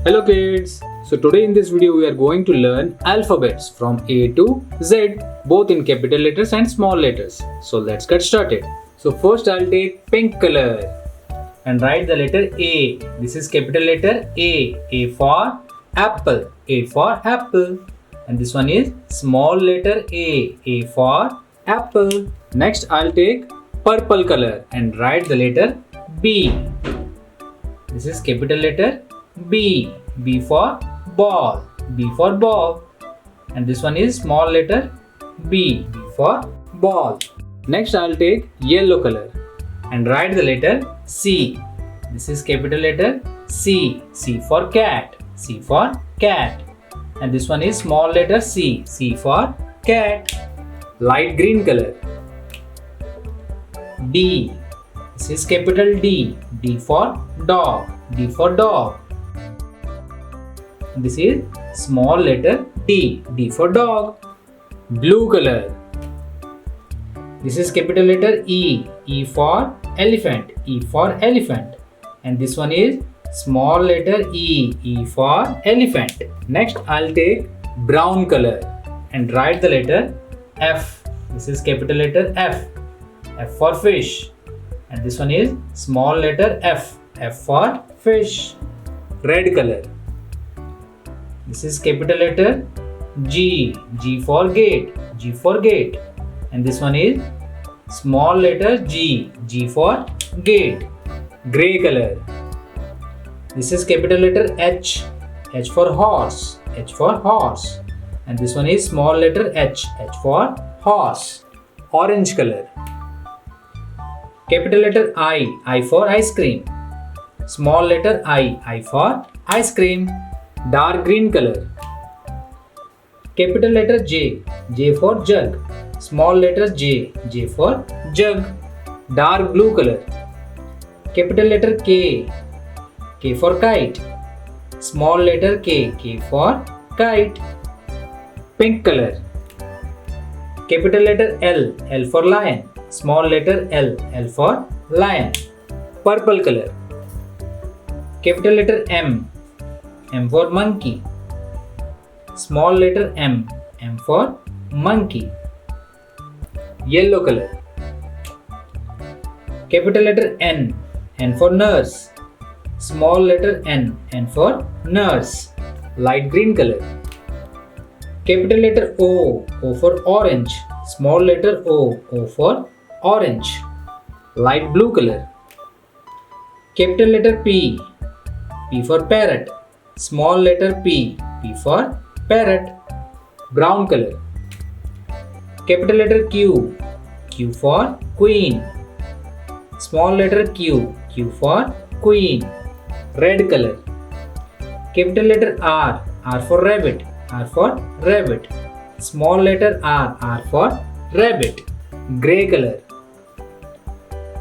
Hello kids! So today in this video we are going to learn alphabets from A to Z, both in capital letters and small letters. So let's get started. So first I'll take pink color and write the letter A. This is capital letter A. A for apple. A for apple. And this one is small letter A. A for apple. Next I'll take purple color and write the letter B. This is capital letter B. B for ball. B for ball. And this one is small letter B. B for ball. Next I'll take yellow color and write the letter C. This is capital letter C. C for cat. C for cat. And this one is small letter C. C for cat. Light green color. D. This is capital D. D for dog. D for dog. This is small letter D. D for dog. Blue color. This is capital letter E. E for elephant. E for elephant. And this one is small letter E. E for elephant. Next I'll take brown color and write the letter F. This is capital letter F. F for fish. And this one is small letter F. F for fish. Red color. This is capital letter G. G for gate. G for gate. And this one is small letter G. G for gate. Grey color. This is capital letter H. H for horse. H for horse. And this one is small letter H. H for horse. Orange color. Capital letter I. I for ice cream. Small letter I. I for ice cream. Dark green color. Capital letter J. J for jug. Small letter J. J for jug. Dark blue color. Capital letter K. K for kite. Small letter K. K for kite. Pink color. Capital letter L. L for lion. Small letter L. L for lion. Purple color. Capital letter M. M for monkey. Small letter M. M for monkey. Yellow color. Capital letter N. N for nurse. Small letter N. N for nurse. Light green color. Capital letter O. O for orange. Small letter O. O for orange. Light blue color. Capital letter P. P for parrot. Small letter P. P for parrot. Brown color. Capital letter Q. Q for queen. Small letter Q. Q for queen. Red color. Capital letter R. R for rabbit. R for rabbit. Small letter R. R for rabbit. Grey color.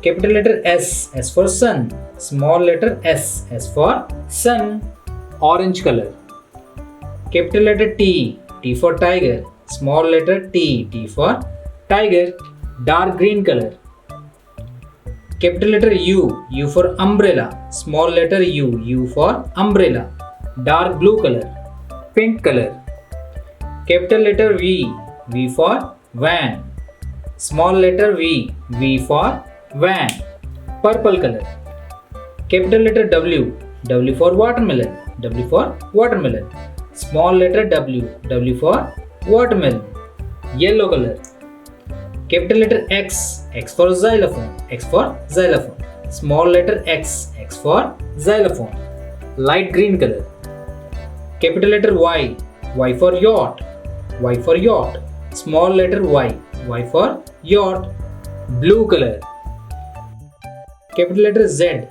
Capital letter S. S for sun. Small letter S. S for sun. Orange color. Capital letter T. T for tiger. Small letter T. T for tiger. Dark green color. Capital letter U. U for umbrella. Small letter U. U for umbrella. Dark blue color. Pink color. Capital letter V. V for van. Small letter V. V for van. Purple color. Capital letter W. W for watermelon. W for watermelon. Small letter W. W for watermelon. Yellow color. Capital letter X. X for xylophone. X for xylophone. Small letter X. X for xylophone. Light green color. Capital letter Y. Y for yacht. Y for yacht. Small letter Y. Y for yacht. Blue color. Capital letter Z.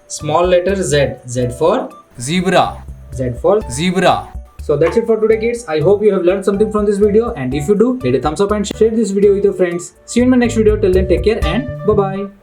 Small letter Z. Z for Zebra. Z for Zebra. So that's it for today kids. I hope you have learned something from this video, and if you do, hit a thumbs up and share this video with your friends. See you in my next video. Till then, take care and bye bye.